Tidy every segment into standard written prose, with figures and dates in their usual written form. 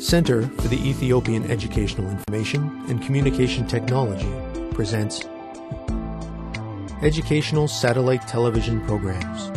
Center for the Ethiopian Educational Information and Communication Technology presents Educational Satellite Television Programs.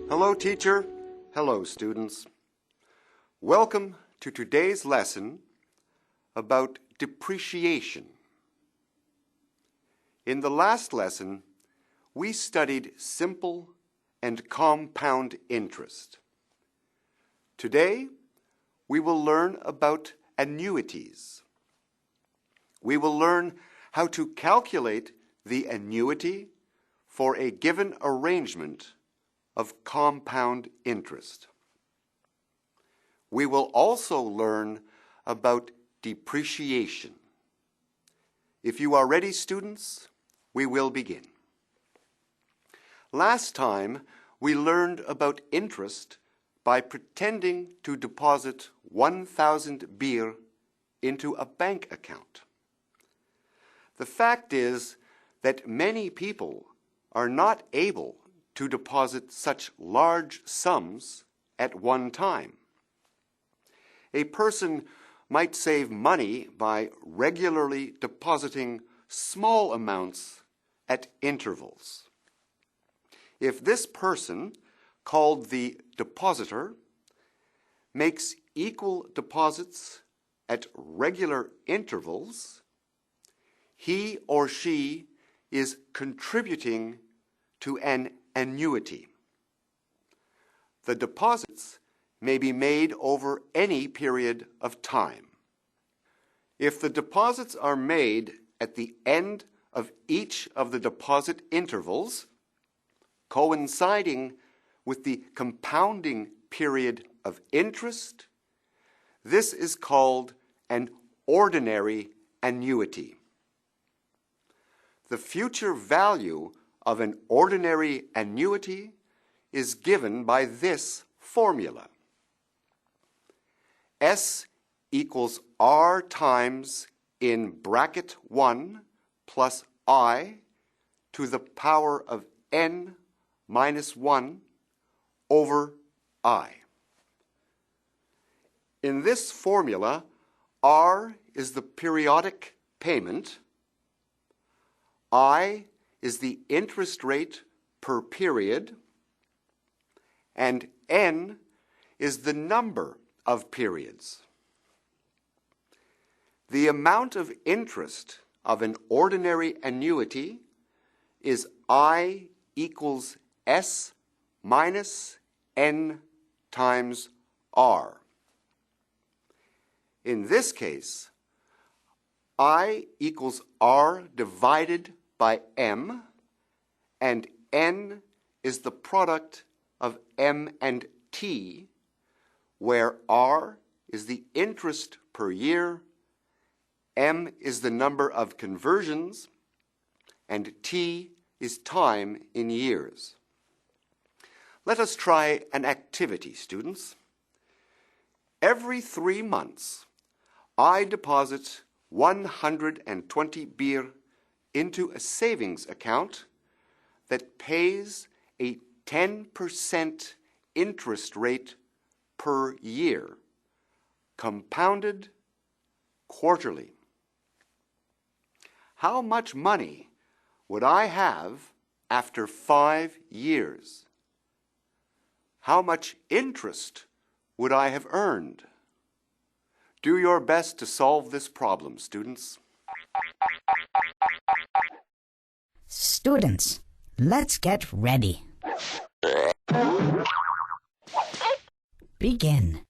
Hello, teacher. Hello, students. Welcome to today's lesson about depreciation. In the last lesson, we studied simple and compound interest. Today, we will learn about annuities. We will learn how to calculate the annuity for a given arrangement of compound interest. We will also learn about depreciation. If you are ready, students, we will begin. Last time, we learned about interest by pretending to deposit 1,000 birr into a bank account. The fact is that many people are not able to deposit such large sums at one time. A person might save money by regularly depositing small amounts at intervals. If this person, called the depositor, makes equal deposits at regular intervals, he or she is contributing to an annuity. The deposits may be made over any period of time. If the deposits are made at the end of each of the deposit intervals, coinciding with the compounding period of interest, this is called an ordinary annuity. The future value of an ordinary annuity is given by this formula. S equals R times in bracket 1 plus I to the power of n minus 1 over I. In this formula, R is the periodic payment, I is the interest rate per period, and n is the number of periods. The amount of interest of an ordinary annuity is I equals S minus n times R. In this case, I equals R divided by m, and n is the product of m and t, where r is the interest per year, m is the number of conversions, and t is time in years. Let us try an activity, students. Every 3 months, I deposit 120 birr into a savings account that pays a 10% interest rate per year, compounded quarterly. How much money would I have after 5 years? How much interest would I have earned? Do your best to solve this problem, students. Students, let's get ready. Begin.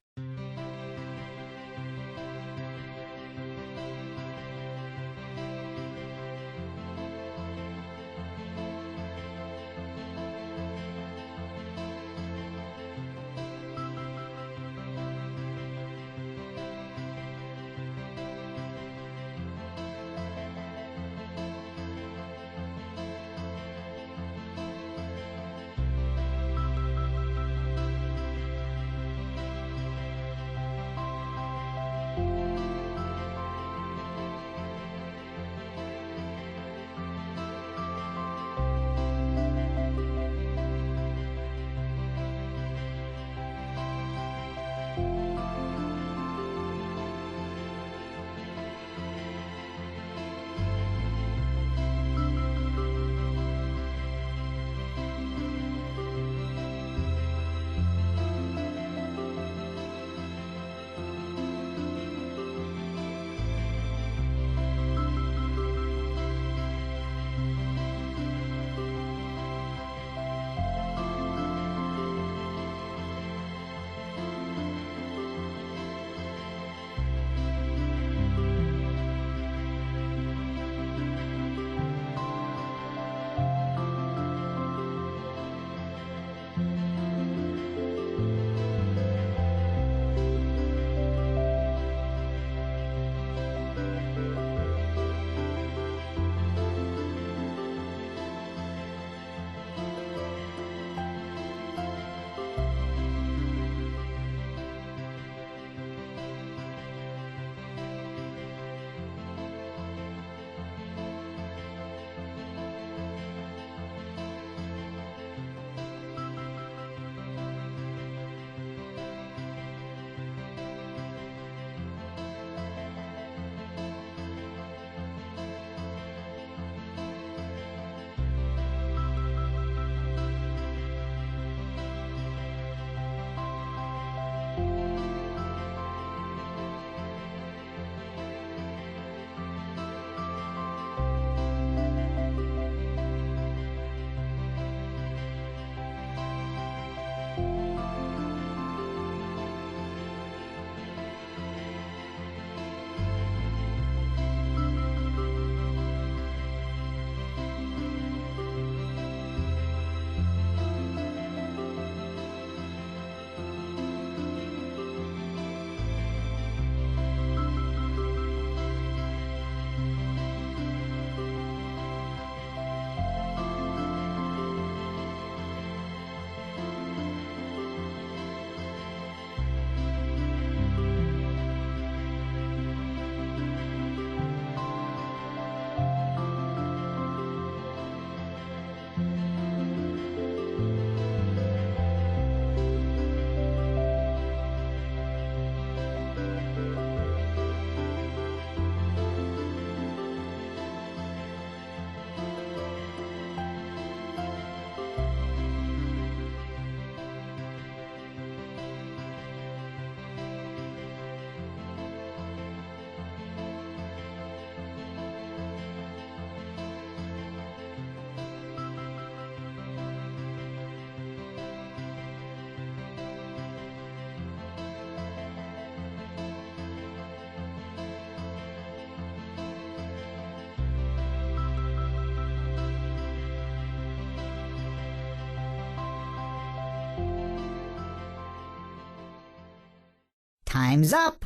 Time's up!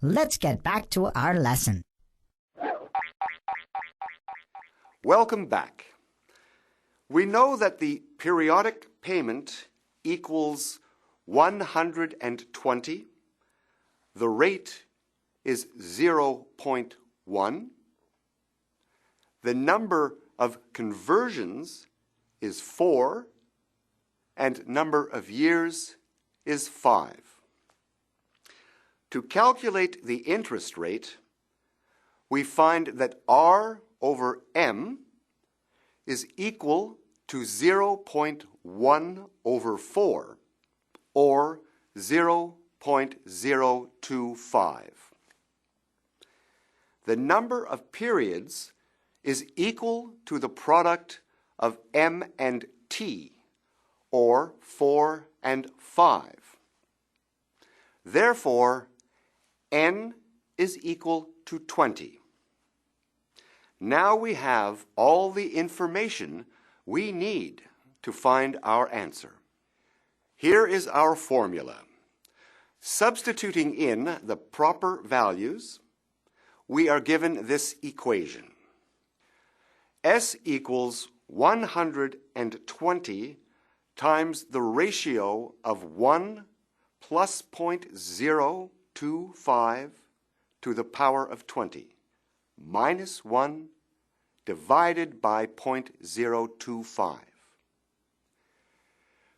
Let's get back to our lesson. Welcome back. We know that the periodic payment equals 120. The rate is 0.1. The number of conversions is 4, and number of years is 5. To calculate the interest rate, we find that R over M is equal to 0.1 over 4, or 0.025. The number of periods is equal to the product of M and T, or 4 and 5. Therefore, N is equal to 20. Now we have all the information we need to find our answer. Here is our formula. Substituting in the proper values, we are given this equation. S equals 120 times the ratio of 1 plus 0.025 to the power of 20 minus 1 divided by 0.025.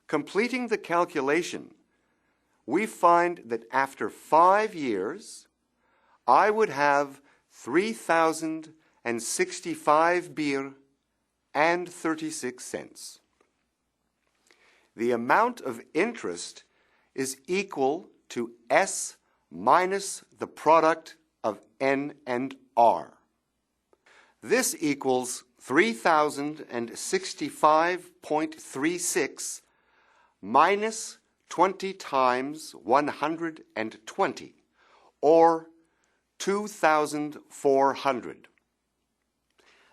Completing the calculation, we find that after 5 years, I would have 3,065 beer and 36 cents. The amount of interest is equal to S minus the product of N and R. This equals 3,065.36 minus 20 times 120, or 2,400.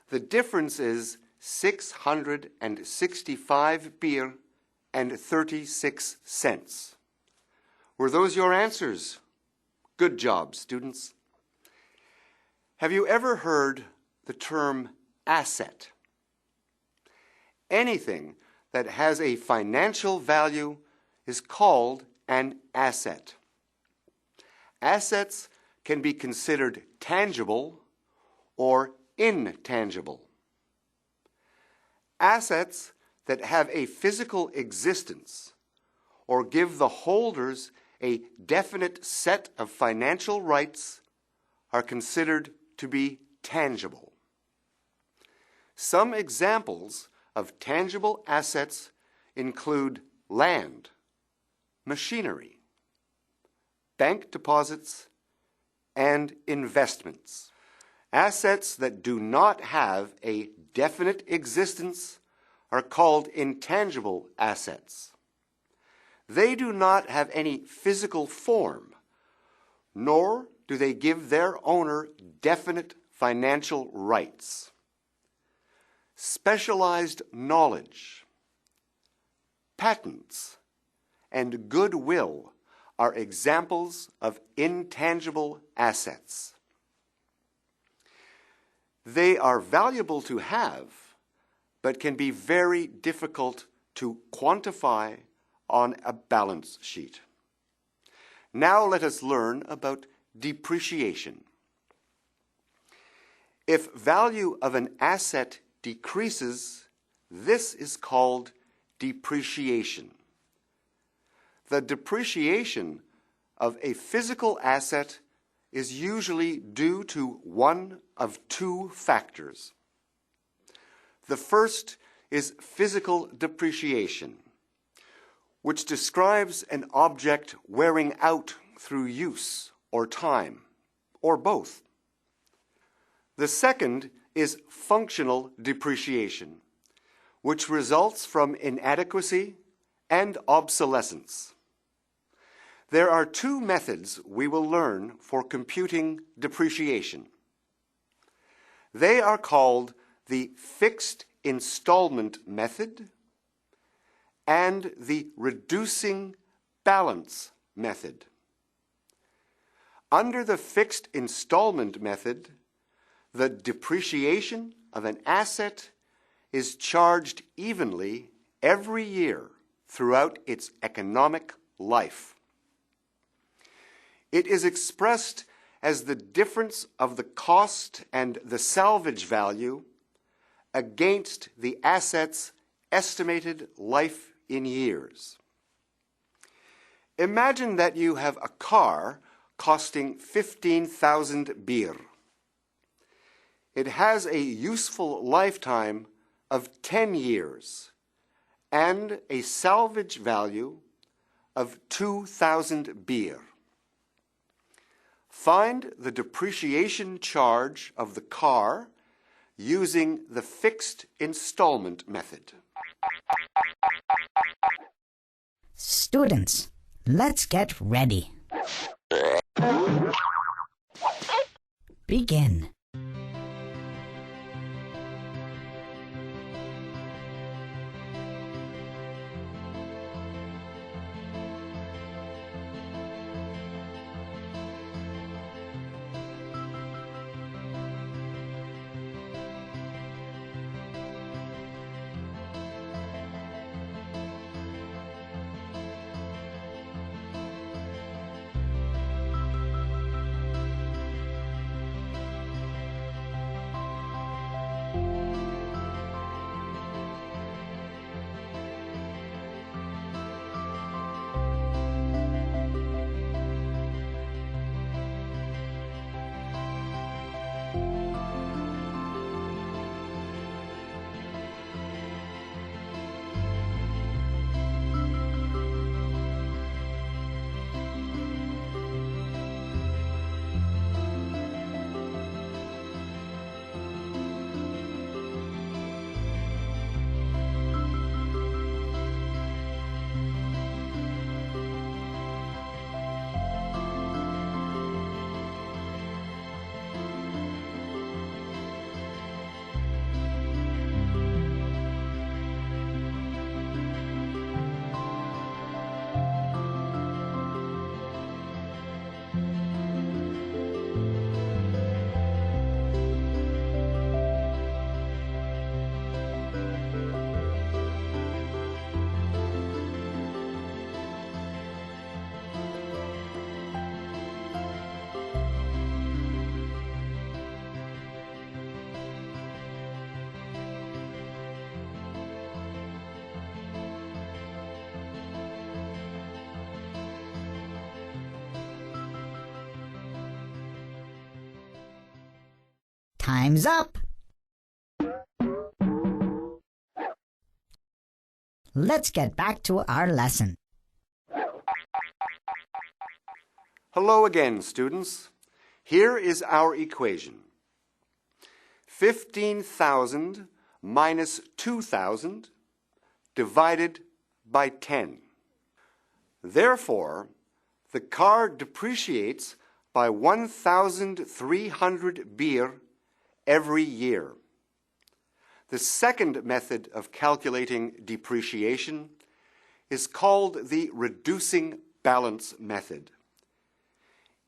The difference is 665 beer and 36 cents. Were those your answers? Good job, students. Have you ever heard the term asset? Anything that has a financial value is called an asset. Assets can be considered tangible or intangible. Assets that have a physical existence or give the holders a definite set of financial rights are considered to be tangible. Some examples of tangible assets include land, machinery, bank deposits, and investments. Assets that do not have a definite existence are called intangible assets. They do not have any physical form, nor do they give their owner definite financial rights. Specialized knowledge, patents, and goodwill are examples of intangible assets. They are valuable to have, but can be very difficult to quantify on a balance sheet. Now let us learn about depreciation. If value of an asset decreases, this is called depreciation. The depreciation of a physical asset is usually due to one of two factors. The first is physical depreciation, which describes an object wearing out through use or time, or both. The second is functional depreciation, which results from inadequacy and obsolescence. There are two methods we will learn for computing depreciation. They are called the fixed installment method and the reducing balance method. Under the fixed installment method, the depreciation of an asset is charged evenly every year throughout its economic life. It is expressed as the difference of the cost and the salvage value against the asset's estimated life in years. Imagine that you have a car costing 15,000 beer. It has a useful lifetime of 10 years and a salvage value of 2,000 beer. Find the depreciation charge of the car using the fixed installment method. Students, let's get ready. Begin. Time's up. Let's get back to our lesson. Hello again, students. Here is our equation. 15,000 minus 2,000 divided by 10. Therefore, the car depreciates by 1,300 beer every year. The second method of calculating depreciation is called the reducing balance method.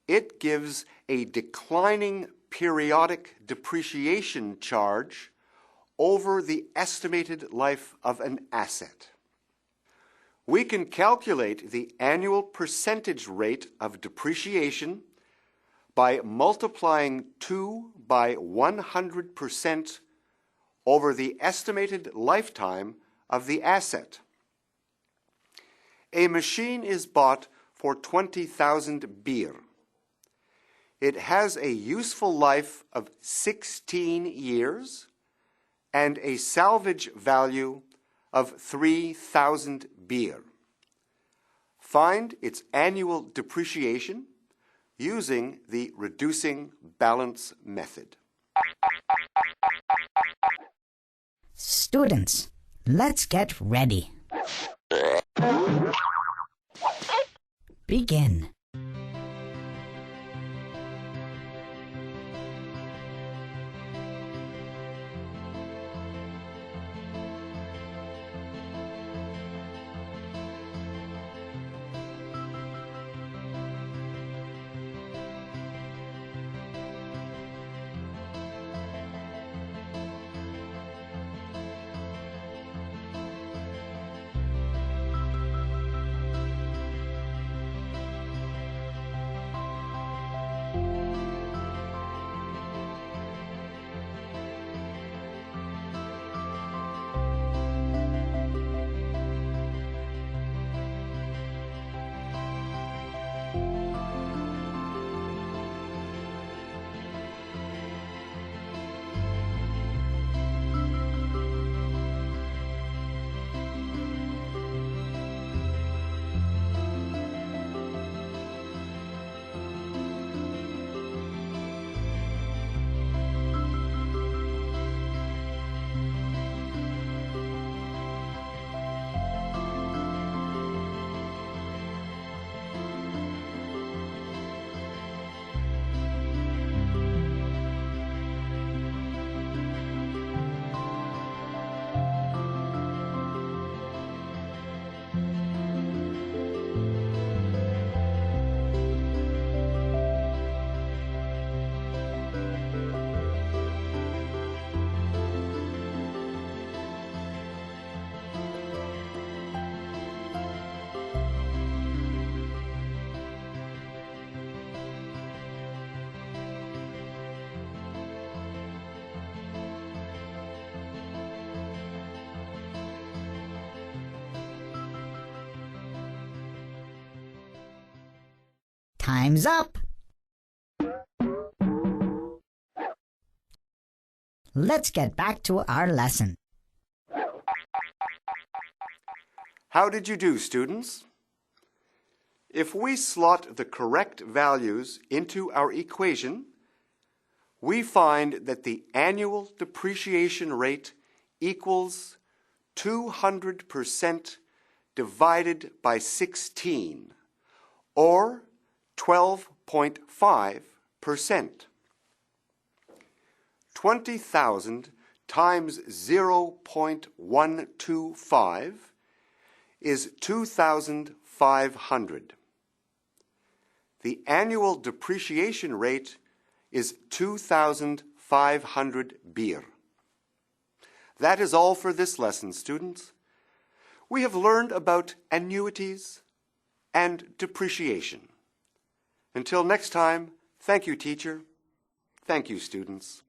It gives a declining periodic depreciation charge over the estimated life of an asset. We can calculate the annual percentage rate of depreciation by multiplying 2 by 100% over the estimated lifetime of the asset. A machine is bought for 20,000 beer. It has a useful life of 16 years and a salvage value of 3,000 beer. Find its annual depreciation using the reducing balance method. Students, let's get ready. Begin. Time's up. Let's get back to our lesson. How did you do, students? If we slot the correct values into our equation, we find that the annual depreciation rate equals 200% divided by 16, or 12.5%. 20,000 times 0.125 is 2,500. The annual depreciation rate is 2,500 birr. That is all for this lesson, students. We have learned about annuities and depreciation. Until next time, thank you, teacher. Thank you, students.